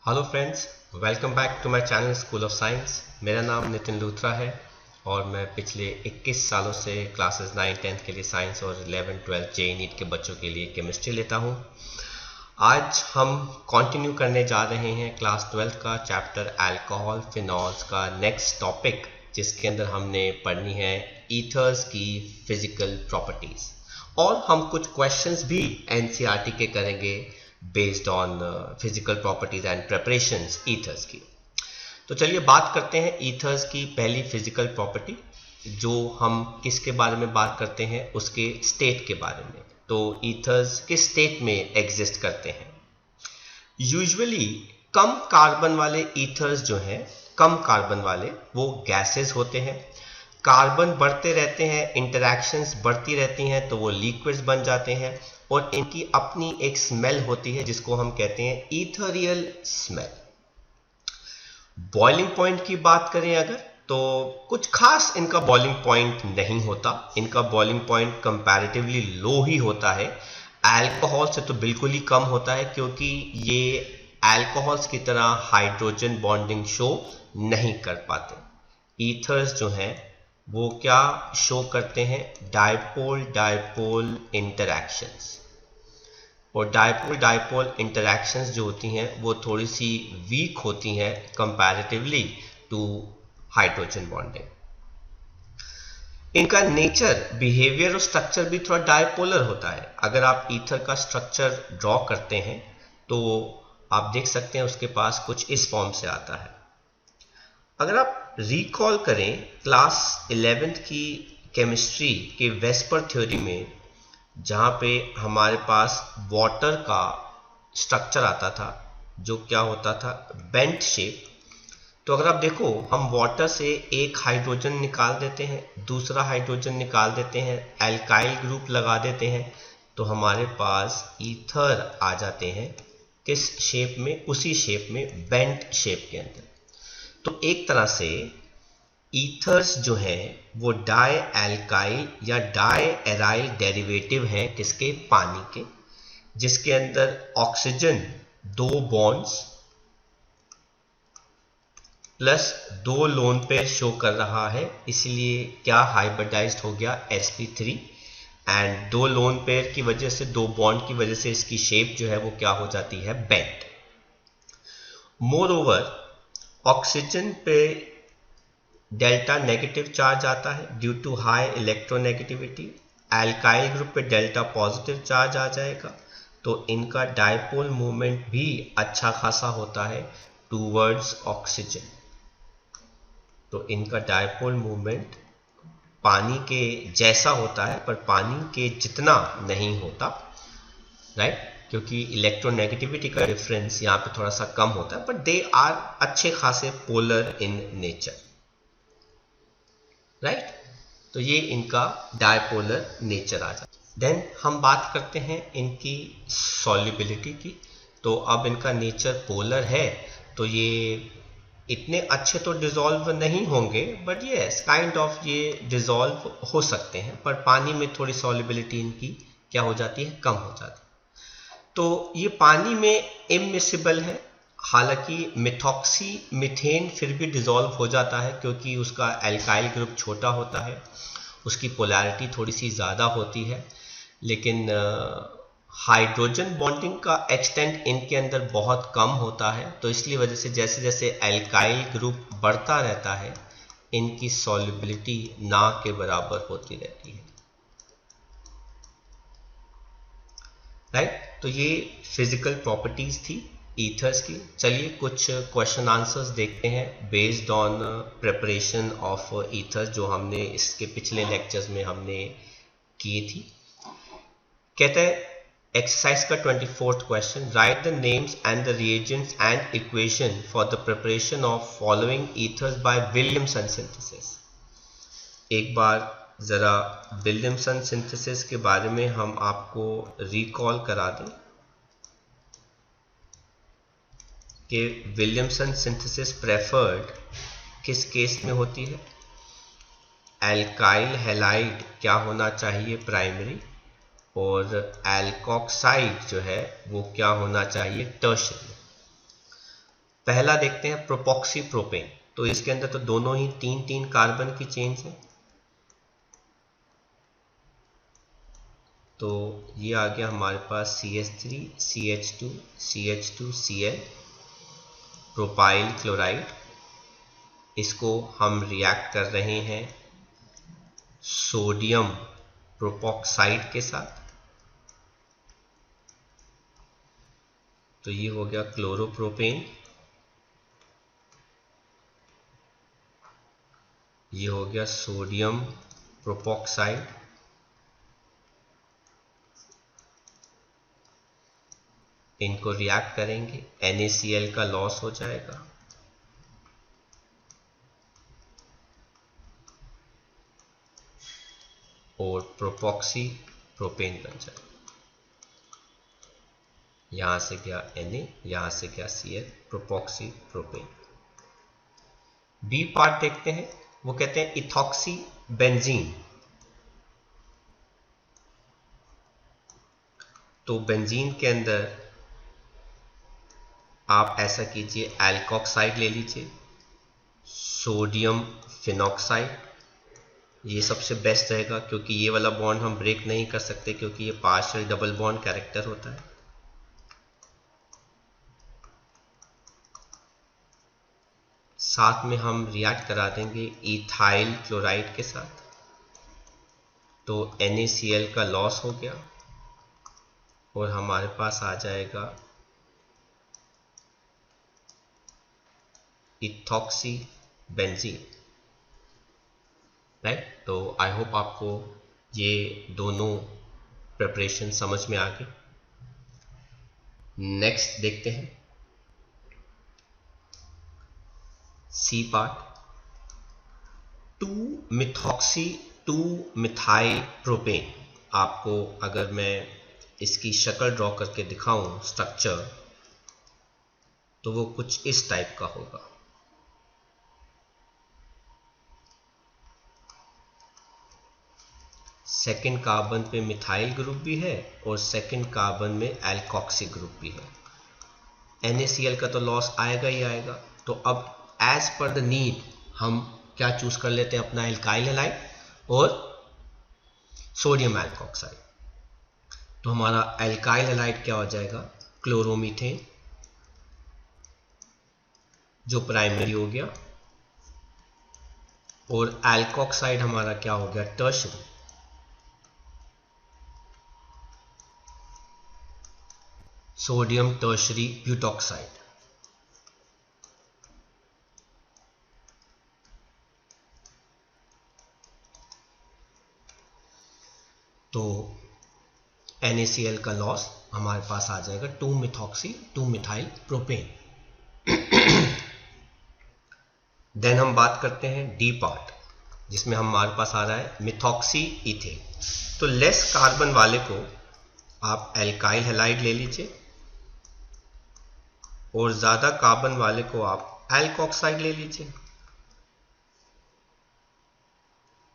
Hello friends, welcome back to my channel school of science. मेरा नाम नितिन लूथरा है और मैं पिछले 21 सालों से क्लासेस 9, 10 के लिए साइंस और 11, 12 जेईई नीट के बच्चों के लिए केमिस्ट्री लेता हूं। आज हम कंटिन्यू करने जा रहे हैं क्लास 12 का चैप्टर अल्कोहल फिनॉल्स का नेक्स्ट टॉपिक, जिसके अंदर हमने पढ़नी है ईथर्स की फिजिकल प्रॉपर्टीज और हम कुछ क्वेश्चंस भी एनसीईआरटी के करेंगे based on physical properties and preparations ethers की। तो चलिए बात करते हैं ईथर्स की पहली फिजिकल प्रॉपर्टी, जो हम किसके बारे में बात करते हैं, उसके स्टेट के बारे में। तो ईथर्स किस स्टेट में एग्जिस्ट करते हैं? यूजुअली कम कार्बन वाले ईथर्स जो हैं, कम कार्बन वाले, वो गैसेस होते हैं। कार्बन बढ़ते रहते हैं, इंटरैक्शंस बढ़ती रहती हैं, तो वो लिक्विड्स बन जाते हैं और इनकी अपनी एक स्मेल होती है जिसको हम कहते हैं ईथरियल स्मेल। बॉइलिंग पॉइंट की बात करें अगर, तो कुछ खास इनका बॉइलिंग पॉइंट नहीं होता। इनका बॉइलिंग पॉइंट कंपैरेटिवली लो ही होता है, अल्कोहल से तो बिल्कुल ही कम होता है, क्योंकि ये अल्कोहल्स की तरह हाइड्रोजन बॉन्डिंग शो नहीं कर पाते। ईथर्स जो हैं वो क्या शो करते हैं? Dipole dipole interactions. और डायपोल डायपोल इंटरैक्शंस जो होती हैं वो थोड़ी सी वीक होती हैं कंपैरेटिवली टू हाइड्रोजन बॉन्डिंग। इनका नेचर, बिहेवियर और स्ट्रक्चर भी थोड़ा डायपोलर होता है। अगर आप ईथर का स्ट्रक्चर ड्रॉ करते हैं तो आप देख सकते हैं उसके पास कुछ इस फॉर्म से आता है। अगर आप रिकॉल करें क्लास 11th की केमिस्ट्री के वेस्पर थ्योरी में, जहाँ पे हमारे पास वाटर का स्ट्रक्चर आता था जो क्या होता था, बेंट शेप। तो अगर आप देखो, हम वाटर से एक हाइड्रोजन निकाल देते हैं, दूसरा हाइड्रोजन निकाल देते हैं, एल्काइल ग्रुप लगा देते हैं, तो हमारे पास ईथर आ जाते हैं। किस शेप में? उसी शेप में, बेंट शेप के अंदर। तो एक तरह से ईथर्स जो हैं वो डाई एल्काइल या डाई एराइल डेरिवेटिव हैं किसके? पानी के, जिसके अंदर oxygen 2 bonds plus 2 lone pair show कर रहा है, इसलिए क्या हाइब्रिडाइज्ड हो गया sp3। एंड 2 लोन पेयर की वजह से, 2 बॉन्ड की वजह से इसकी शेप जो है वो क्या हो जाती है? बेंट। मोर ओवर ऑक्सीजन पे डेल्टा नेगेटिव चार्ज आता है due to high electronegativity. Alkyl group पे डेल्टा पॉजिटिव चार्ज आ जाएगा, तो इनका डायपोल मूवमेंट भी अच्छा खासा होता है टूवर्ड्स ऑक्सीजन। तो इनका डायपोल मूवमेंट पानी के जैसा होता है, पर पानी के जितना नहीं होता, राइट? क्योंकि इलेक्ट्रोनेगेटिविटी का डिफरेंस यहाँ पे थोड़ा सा कम होता है, बट दे आर अच्छे खासे पोलर इन नेचर, राइट? तो ये इनका डायपोलर नेचर आ जाता है। देन हम बात करते हैं इनकी सॉल्युबिलिटी की। तो अब इनका नेचर पोलर है, तो ये इतने अच्छे तो डिसॉल्व नहीं होंगे, बट यस काइंड ऑफ ये डिसॉल्व हो सकते हैं, पर पानी में थोड़ी सॉल्युबिलिटी इनकी क्या हो जाती है? कम हो जाती है। तो ये पानी में इमिसिबल है। हालांकि मिथॉक्सी मीथेन फिर भी डिसॉल्व हो जाता है, क्योंकि उसका एल्काइल ग्रुप छोटा होता है, उसकी पोलैरिटी थोड़ी सी ज़्यादा होती है, लेकिन हाइड्रोजन बॉन्डिंग का एक्सटेंट इनके अंदर बहुत कम होता है। तो इसलिए वजह से जैसे जैसे एल्काइल ग्रुप बढ़ता रहता है, इनकी सॉल्युबिलिटी ना के बराबर होती रहती है, राइट? तो ये फिजिकल प्रॉपर्टीज थी ईथर्स की। चलिए कुछ क्वेश्चन आंसर्स देखते हैं based on preparation of ethers, जो हमने इसके पिछले लेक्चर्स में हमने की थी। कहते हैं एक्सरसाइज का 24th question, right the names and the reagents and equation for the preparation of following ethers bye Williamson synthesis. एक बार ज़रा विलियमसन सिंथेसिस के बारे में हम आपको रिकॉल करा दें कि विलियमसन सिंथेसिस प्रेफर्ड किस केस में होती है? एल्काइल हैलाइड क्या होना चाहिए? प्राइमरी। और एल्कोक्साइड जो है वो क्या होना चाहिए? टर्शियरी। पहला देखते हैं प्रोपॉक्सी प्रोपेन। तो इसके अंदर तो दोनों ही 3-3 कार्बन की चेन्स हैं। तो ये आ गया हमारे पास CH3 CH2 CH2 Cl propyl chloride. इसको हम रिएक्ट कर रहे हैं सोडियम प्रोपॉक्साइड के साथ। तो ये हो गया क्लोरोप्रोपेन, ये हो गया सोडियम प्रोपॉक्साइड, इनको रिएक्ट करेंगे NaCl का लॉस हो जाएगा और प्रोपॉक्सी प्रोपेन बन जाएगा। यहां से गया Na, यहां से गया Cl, प्रोपॉक्सी प्रोपेन। बी पार्ट देखते हैं, वो कहते हैं इथॉक्सी बेंजीन। तो बेंजीन के अंदर आप ऐसा कीजिए, एल्कोक्साइड ले लीजिए, सोडियम फिनॉक्साइड, ये सबसे बेस्ट रहेगा क्योंकि ये वाला बॉन्ड हम ब्रेक नहीं कर सकते क्योंकि ये पार्शियल डबल बॉन्ड कैरेक्टर होता है। साथ में हम रिएक्ट करा देंगे इथाइल क्लोराइड के साथ। तो NaCl का लॉस हो गया और हमारे पास आ जाएगा इथॉक्सी बेंजीन, राइट। तो आई होप आपको ये दोनों प्रिपरेशन समझ में आ गई। नेक्स्ट देखते हैं सी पार्ट, 2-मिथॉक्सी 2-मिथाइल प्रोपेन। आपको अगर मैं इसकी शक्ल ड्रॉ करके दिखाऊं स्ट्रक्चर, तो वो कुछ इस टाइप का होगा। सेकंड कार्बन पे मिथाइल ग्रुप भी है और सेकंड कार्बन में एल्कोक्सी ग्रुप भी है। NaCl का तो लॉस आएगा ही आएगा। तो अब एज पर द नीड हम क्या चूज कर लेते हैं, अपना एल्काइल हैलाइड और सोडियम एल्कोक्साइड। तो हमारा एल्काइल हैलाइड क्या हो जाएगा, क्लोरोमीथेन, जो प्राइमरी हो गया, और एल्कोक्साइड हमारा क्या हो गया, टर्शरी। Sodium tertiary butoxide. तो NaCl का लॉस हमारे पास आ जाएगा 2-मिथॉक्सी 2-मिथाइल प्रोपेन। देन हम बात करते हैं डी पार्ट, जिसमें हमारे पास आ रहा है मिथॉक्सी इथेन। तो लेस कार्बन वाले को आप एल्काइल हैलाइड ले लीजिए और ज्यादा कार्बन वाले को आप एल्कोक्साइड ले लीजिए।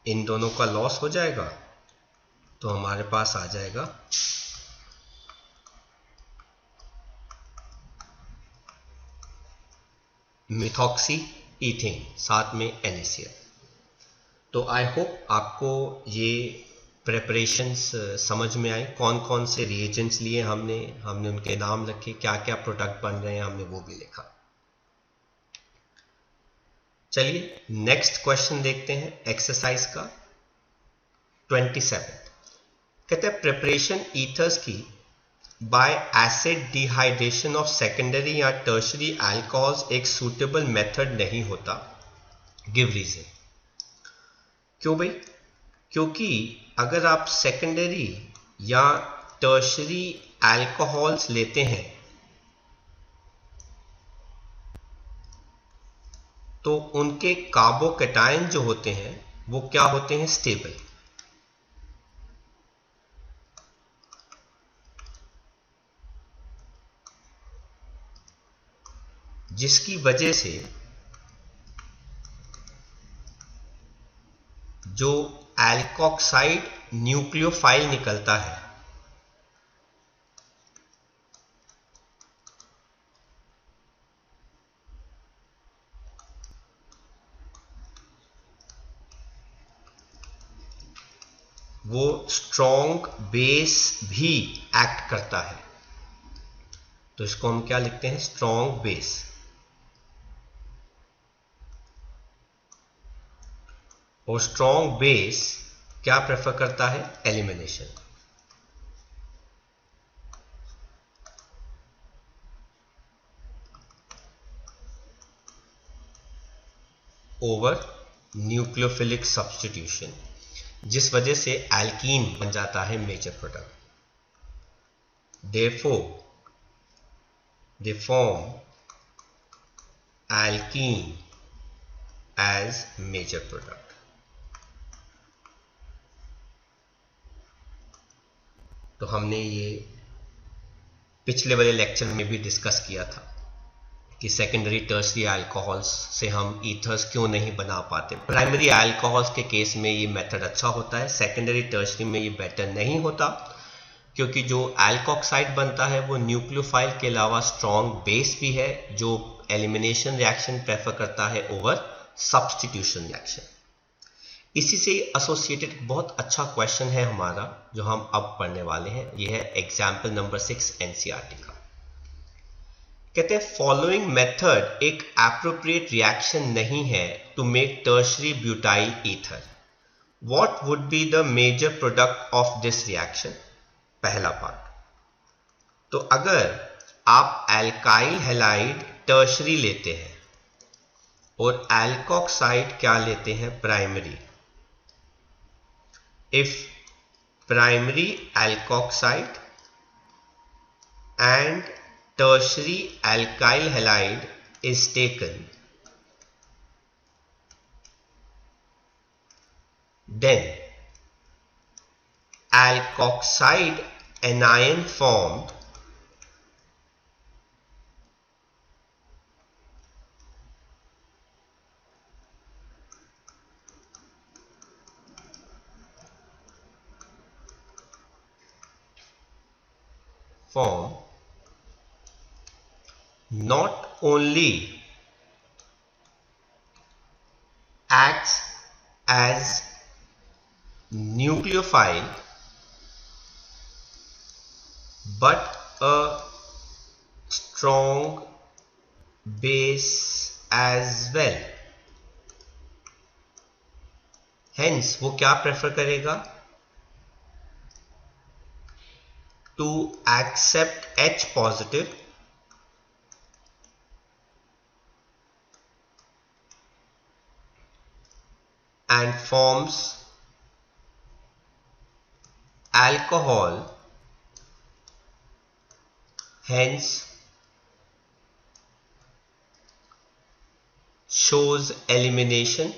इन दोनों का लॉस हो जाएगा तो हमारे पास आ जाएगा मिथॉक्सी इथेन, साथ में NaCl। तो आई होप आपको ये प्रेपरेशंस समझ में आई। कौन कौन से रिएजेंट्स लिए हमने उनके नाम रखे, क्या क्या प्रोडक्ट बन रहे हैं हमने वो भी लिखा। चलिए नेक्स्ट क्वेश्चन देखते हैं एक्सरसाइज का 27। कहते हैं प्रिपरेशन ईथर्स की bye acid dehydration of secondary या टर्शरी अल्कोहल्स एक सूटेबल मेथड नहीं होता, गिव रीजन। क्यों भाई? क्योंकि अगर आप सेकेंडरी या टर्शरी अल्कोहल्स लेते हैं तो उनके कार्बोकैटायन जो होते हैं वो क्या होते हैं, स्टेबल। जिसकी वजह से जो एल्कोक्साइड न्यूक्लियोफाइल निकलता है वो स्ट्रॉन्ग बेस भी एक्ट करता है। तो इसको हम क्या लिखते हैं, स्ट्रॉन्ग बेस। और स्ट्रॉन्ग बेस क्या प्रेफर करता है, एलिमिनेशन। ओवर न्यूक्लियोफिलिक सब्स्टिट्यूशन, जिस वजह से एल्कीन बन जाता है major product. Therefore they form alkene as major product. तो हमने ये पिछले वाले लेक्चर में भी डिस्कस किया था कि सेकेंडरी टर्शरी अल्कोहल्स से हम ईथर्स क्यों नहीं बना पाते। प्राइमरी अल्कोहल्स के केस में ये मेथड अच्छा होता है, सेकेंडरी टर्शरी में ये बेटर नहीं होता, क्योंकि जो अल्कोक्साइड बनता है वो न्यूक्लियोफाइल के अलावा स्ट्रॉन्ग बेस भी है जो एलिमिनेशन रिएक्शन प्रेफर करता है ओवर सब्स्टिट्यूशन रिएक्शन। इसी से एसोसिएटेड बहुत अच्छा क्वेश्चन है हमारा जो हम अब पढ़ने वाले हैं। यह है एग्जाम्पल नंबर 6 एनसीईआरटी का। कहते हैं फॉलोइंग मेथड एक एप्रोप्रिएट रिएक्शन नहीं है to make tertiary butyl ether, what would be the major product of this reaction. पहला पार्ट, तो अगर आप एल्काइल हैलाइड टर्शरी लेते हैं और एल्कोक्साइड क्या लेते हैं, primary. If primary alkoxide and tertiary alkyl halide is taken, then alkoxide anion formed not only acts as nucleophile but a strong base as well. Hence वो क्या प्रेफर करेगा, to accept H positive and forms alcohol, hence shows elimination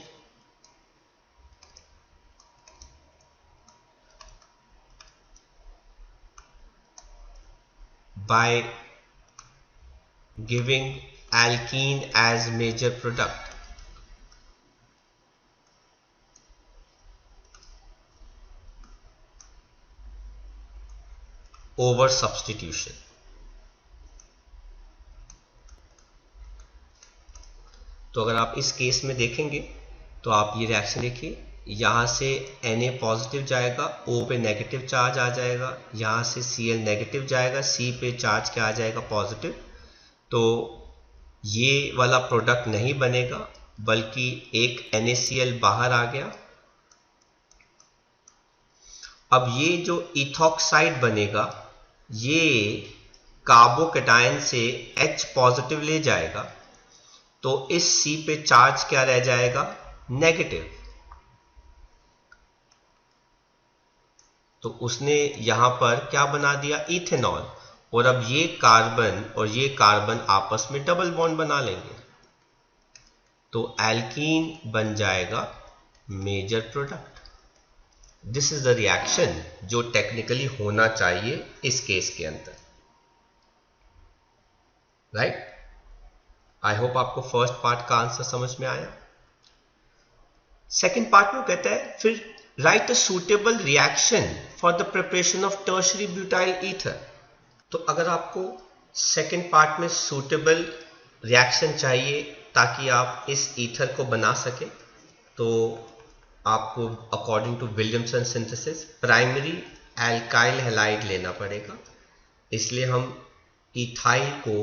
by giving alkene as major product. Over substitution. तो अगर आप इस case में देखेंगे तो आप ये रिएक्शन देखिए, यहां से Na पॉजिटिव जाएगा, O पे नेगेटिव चार्ज आ जाएगा, यहां से Cl नेगेटिव जाएगा, C पे चार्ज क्या आ जाएगा, पॉजिटिव। तो ये वाला प्रोडक्ट नहीं बनेगा बल्कि एक NaCl बाहर आ गया। अब ये जो इथॉक्साइड बनेगा ये कार्बोकैटायन से H पॉजिटिव ले जाएगा, तो इस C पे चार्ज क्या रह जाएगा, नेगेटिव। तो उसने यहां पर क्या बना दिया, इथेनॉल। और अब ये कार्बन और ये कार्बन आपस में डबल बॉन्ड बना लेंगे, तो एल्कीन बन जाएगा major product. This is the reaction जो टेक्निकली होना चाहिए इस केस के अंदर, राइट। आई होप आपको फर्स्ट पार्ट का आंसर समझ में आया। सेकेंड पार्ट में कहता है फिर write a suitable reaction for the preparation of tertiary butyl ether. तो अगर आपको सेकेंड पार्ट में सुटेबल रिएक्शन चाहिए ताकि आप इस ईथर को बना सके, तो आपको according to Williamson synthesis primary alkyl halide लेना पड़ेगा, इसलिए हम इथाइल को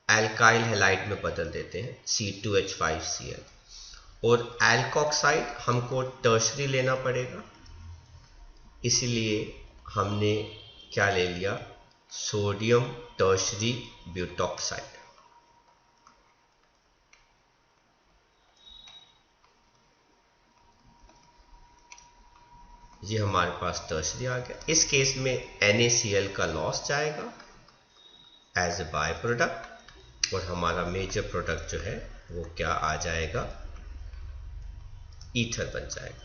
एल्काइल हैलाइड में बदल देते हैं C2H5Cl, और एल्कोक्साइड हमको टर्शरी लेना पड़ेगा, इसलिए हमने क्या ले लिया, सोडियम टर्शरी ब्यूटॉक्साइड। ये हमारे पास टर्शरी आ गया। इस केस में NaCl का लॉस जाएगा एज ए बाय प्रोडक्ट, और हमारा मेजर प्रोडक्ट जो है वो क्या आ जाएगा, ईथर बन जाएगा।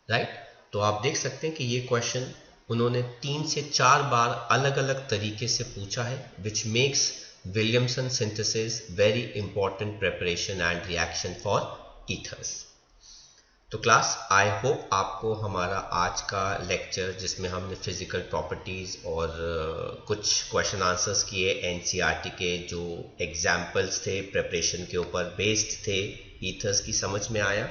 राइट, तो आप देख सकते हैं कि ये क्वेश्चन उन्होंने 3 से 4 बार अलग अलग तरीके से पूछा है, which makes Williamson synthesis very important preparation and reaction for ethers. तो क्लास, आई होप आपको हमारा आज का लेक्चर, जिसमें हमने फिजिकल प्रॉपर्टीज़ और कुछ क्वेश्चन आंसर्स किए NCERT के, जो एग्जाम्पल्स थे प्रिपरेशन के ऊपर बेस्ड थे ईथर्स की, समझ में आया।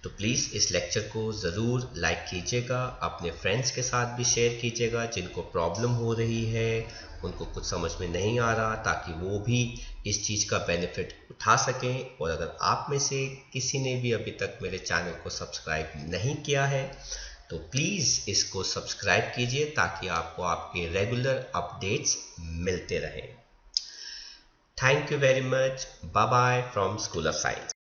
तो प्लीज़ इस लेक्चर को ज़रूर लाइक कीजिएगा, अपने फ्रेंड्स के साथ भी शेयर कीजिएगा जिनको प्रॉब्लम हो रही है, उनको कुछ समझ में नहीं आ रहा, ताकि वो भी इस चीज़ का बेनिफिट उठा सकें। और अगर आप में से किसी ने भी अभी तक मेरे चैनल को सब्सक्राइब नहीं किया है तो प्लीज़ इसको सब्सक्राइब कीजिए, ताकि आपको आपके रेगुलर अपडेट्स मिलते रहें। Thank you very much. Bye bye from school of science.